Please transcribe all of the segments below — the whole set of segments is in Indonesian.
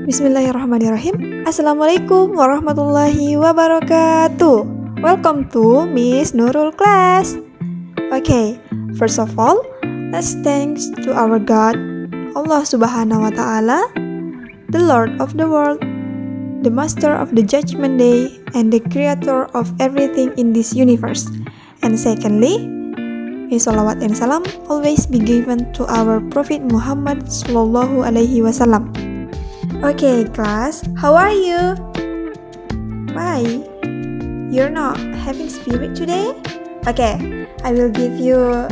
Bismillahirrahmanirrahim. Assalamualaikum warahmatullahi wabarakatuh. Welcome to Miss Nurul class. Okay, first of all, let's thanks to our God, Allah Subhanahu wa Ta'ala, the Lord of the world, the Master of the Judgment Day, and the Creator of everything in this universe. And secondly, may salawat and salam always be given to our Prophet Muhammad Sallallahu Alaihi Wasallam. Okay, class, how are you? Why? You're not having spirit today? Okay, I will give you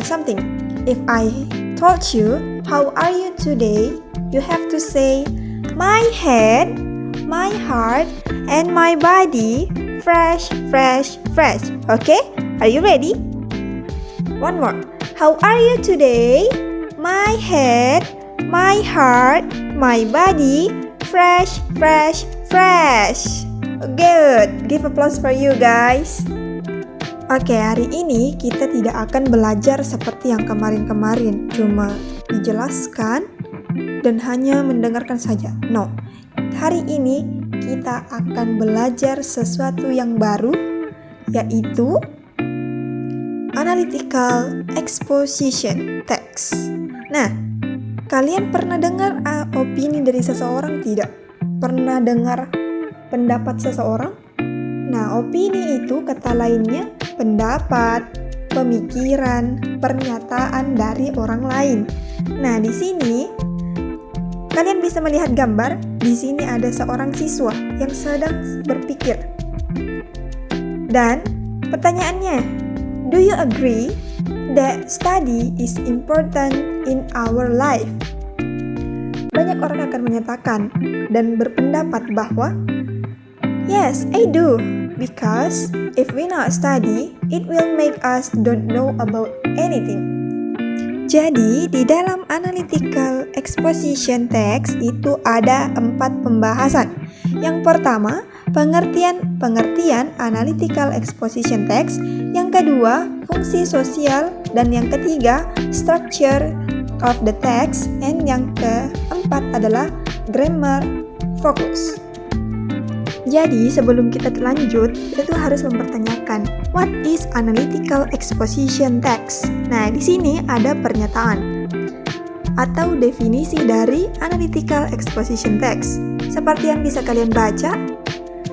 something. If I told you, how are you today? You have to say, my head, my heart, and my body, fresh, fresh, fresh. Okay, are you ready? One more. How are you today? My head, my heart, my body, fresh, fresh, fresh. Good. Give applause for you guys. Oke, hari ini kita tidak akan belajar seperti yang kemarin-kemarin, cuma dijelaskan dan hanya mendengarkan saja. No. Hari ini kita akan belajar sesuatu yang baru, yaitu analytical exposition text. Nah, kalian pernah dengar opini dari seseorang tidak? Pernah dengar pendapat seseorang? Nah, opini itu kata lainnya pendapat, pemikiran, pernyataan dari orang lain. Nah, di sini kalian bisa melihat gambar. Di sini ada seorang siswa yang sedang berpikir. Dan pertanyaannya, do you agree that study is important in our life? Banyak orang akan menyatakan dan berpendapat bahwa yes, I do. Because if we not study, it will make us don't know about anything. Jadi, di dalam analytical exposition text itu ada 4 pembahasan. Yang pertama, pengertian analytical exposition text. Yang kedua, fungsi sosial. Dan yang ketiga, structure of the text. And yang keempat adalah grammar focus. Jadi, sebelum kita lanjut, kita tuh harus mempertanyakan, what is analytical exposition text? Nah, di sini ada pernyataan atau definisi dari analytical exposition text. Seperti yang bisa kalian baca,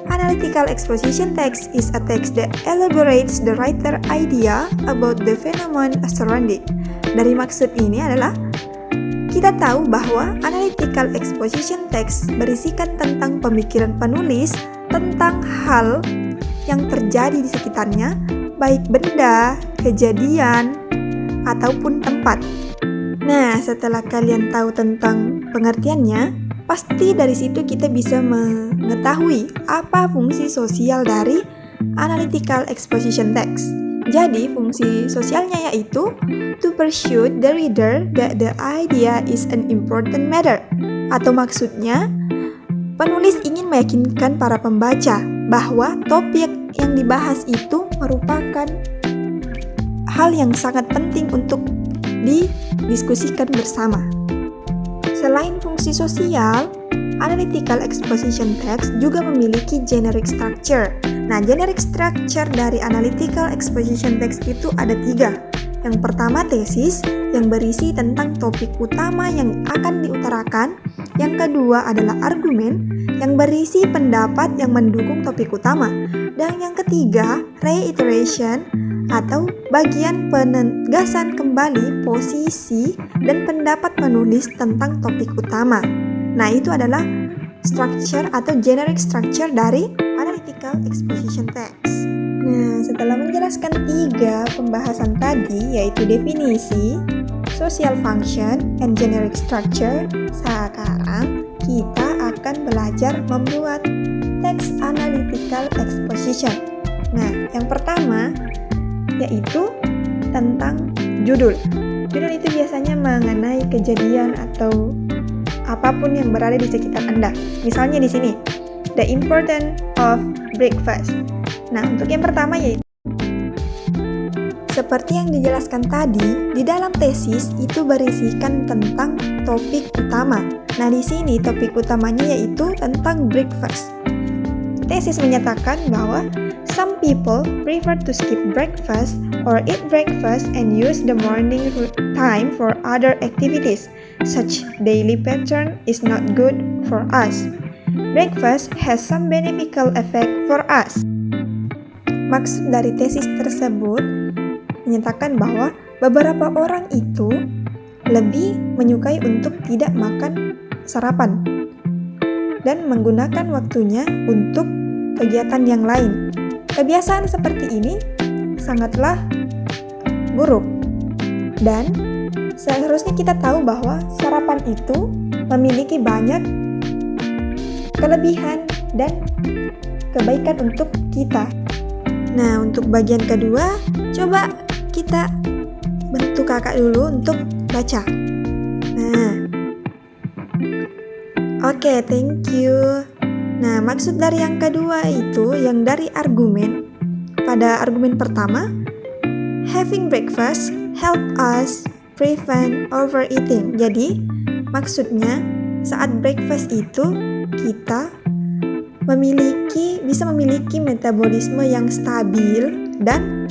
analytical exposition text is a text that elaborates the writer idea about the phenomenon surrounding. Dari maksud ini adalah kita tahu bahwa analytical exposition text berisikan tentang pemikiran penulis tentang hal yang terjadi di sekitarnya, baik benda, kejadian, ataupun tempat. Nah, setelah kalian tahu tentang pengertiannya, pasti dari situ kita bisa mengetahui apa fungsi sosial dari analytical exposition text. Jadi, fungsi sosialnya yaitu to persuade the reader that the idea is an important matter. Atau maksudnya, penulis ingin meyakinkan para pembaca bahwa topik yang dibahas itu merupakan hal yang sangat penting untuk didiskusikan bersama. Selain fungsi sosial, analytical exposition text juga memiliki generic structure. Nah, generic structure dari analytical exposition text itu ada 3. Yang pertama, tesis yang berisi tentang topik utama yang akan diutarakan. Yang kedua adalah argumen yang berisi pendapat yang mendukung topik utama. Dan yang ketiga, reiteration atau bagian penegasan kembali posisi dan pendapat penulis tentang topik utama. Nah, itu adalah structure atau generic structure dari analytical exposition text. Nah, setelah menjelaskan 3 pembahasan tadi, yaitu definisi, social function, and generic structure, sekarang kita akan belajar membuat text analytical exposition. Nah, yang pertama yaitu tentang judul. Judul itu biasanya mengenai kejadian atau apapun yang berada di sekitar Anda. Misalnya di sini, the importance of breakfast. Nah, untuk yang pertama yaitu seperti yang dijelaskan tadi, di dalam tesis itu berisikan tentang topik utama. Nah, di sini topik utamanya yaitu tentang breakfast. Tesis menyatakan bahwa some people prefer to skip breakfast or eat breakfast and use the morning time for other activities. Such daily pattern is not good for us. Breakfast has some beneficial effect for us. Maksud dari tesis tersebut menyatakan bahwa beberapa orang itu lebih menyukai untuk tidak makan sarapan dan menggunakan waktunya untuk kegiatan yang lain. Kebiasaan seperti ini sangatlah buruk dan seharusnya kita tahu bahwa sarapan itu memiliki banyak kelebihan dan kebaikan untuk kita. Nah, untuk bagian kedua, coba kita bantu kakak dulu untuk baca. Nah, oke, thank you. Nah, maksud dari yang kedua itu, yang dari argumen. Pada argumen pertama, having breakfast help us prevent overeating. Jadi, maksudnya saat breakfast itu kita bisa memiliki metabolisme yang stabil dan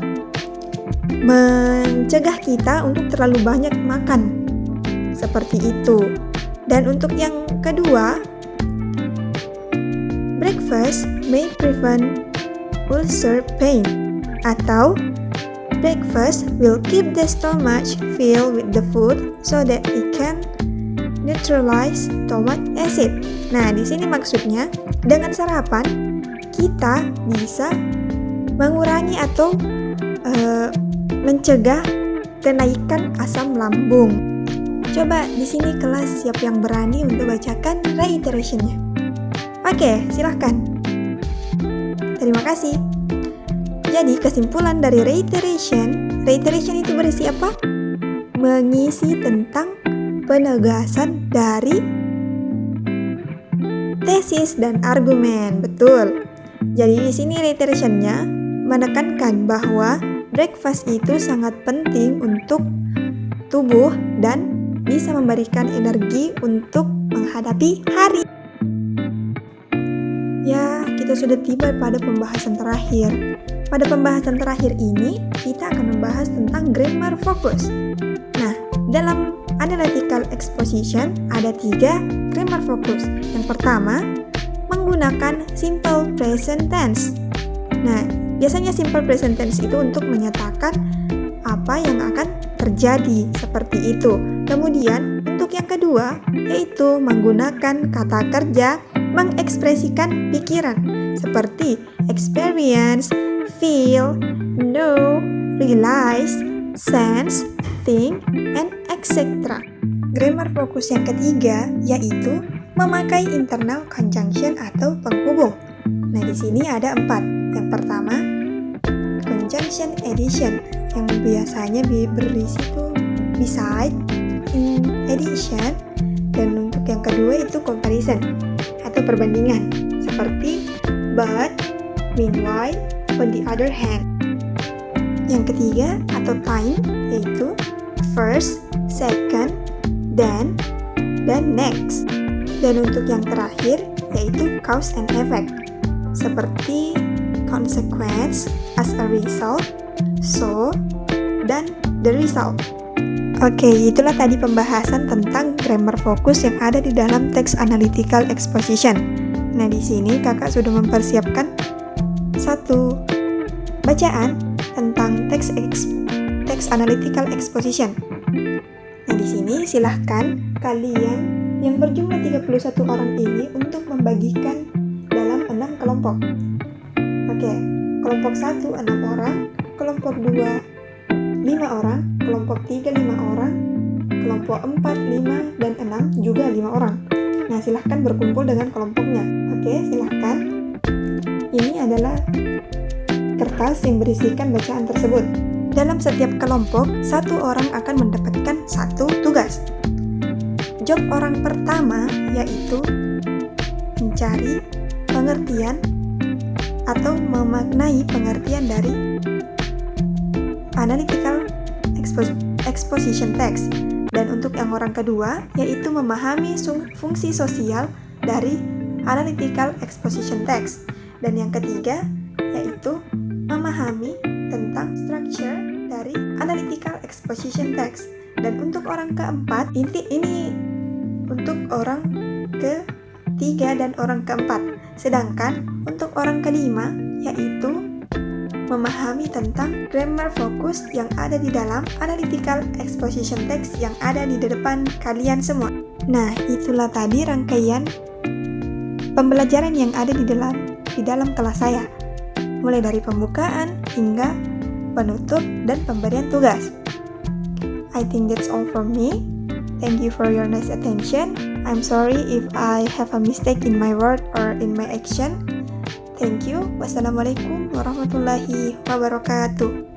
mencegah kita untuk terlalu banyak makan. Seperti itu. Dan untuk yang kedua, breakfast may prevent ulcer pain, atau breakfast will keep the stomach filled with the food so that it can neutralize stomach acid. Nah, di sini maksudnya dengan sarapan kita bisa mengurangi atau mencegah kenaikan asam lambung. Coba di sini kelas siap yang berani untuk bacakan reiterationnya. Oke, silahkan. Terima kasih. Jadi kesimpulan dari reiteration itu berisi apa? Mengisi tentang penegasan dari tesis dan argumen. Betul. Jadi di sini reiterationnya menekankan bahwa breakfast itu sangat penting untuk tubuh dan bisa memberikan energi untuk menghadapi hari. Ya, kita sudah tiba pada pembahasan terakhir. Pada pembahasan terakhir ini, kita akan membahas tentang grammar focus. Nah, dalam analytical exposition ada 3 grammar focus. Yang pertama, menggunakan simple present tense. Nah, biasanya simple present tense itu untuk menyatakan apa yang akan terjadi, seperti itu. Kemudian, untuk yang kedua, yaitu menggunakan kata kerja mengekspresikan pikiran, seperti experience, feel, know, realize, sense, think, and etc. Grammar fokus yang ketiga yaitu memakai internal conjunction atau penghubung. Nah, di sini ada 4. Yang pertama, conjunction addition yang biasanya berisi itu beside, in addition, dan untuk yang kedua itu comparison atau perbandingan seperti but, meanwhile, on the other hand. Yang ketiga atau time yaitu first, second, then, next. Dan untuk yang terakhir yaitu cause and effect seperti consequence, as a result, so, dan the result. Oke, itulah tadi pembahasan tentang grammar fokus yang ada di dalam text analytical exposition. Nah, di sini kakak sudah mempersiapkan satu bacaan tentang text analytical exposition. Nah, di sini silahkan kalian yang berjumlah 31 orang ini untuk membagikan dalam 6 kelompok. Oke, kelompok 1 6 orang, kelompok 2 5 orang, kelompok 3 5 orang, kelompok 4, 5, dan 6 juga 5 orang. Nah, silahkan berkumpul dengan kelompoknya. Oke, silahkan. Ini adalah kertas yang berisikan bacaan tersebut. Dalam setiap kelompok, 1 orang akan mendapatkan 1 tugas. Job orang pertama yaitu mencari pengertian atau memaknai pengertian dari analytical exposition text. Dan untuk yang orang kedua, yaitu memahami fungsi sosial dari analytical exposition text. Dan yang ketiga, yaitu memahami tentang structure dari analytical exposition text. Dan untuk orang keempat, ini untuk orang ketiga dan orang keempat. Sedangkan untuk orang kelima, yaitu memahami tentang grammar fokus yang ada di dalam analytical exposition text yang ada di depan kalian semua. Nah, itulah tadi rangkaian pembelajaran yang ada di dalam kelas saya. Mulai dari pembukaan hingga penutup dan pemberian tugas. I think that's all from me. Thank you for your nice attention. I'm sorry if I have a mistake in my word or in my action. Thank you. Wassalamualaikum warahmatullahi wabarakatuh.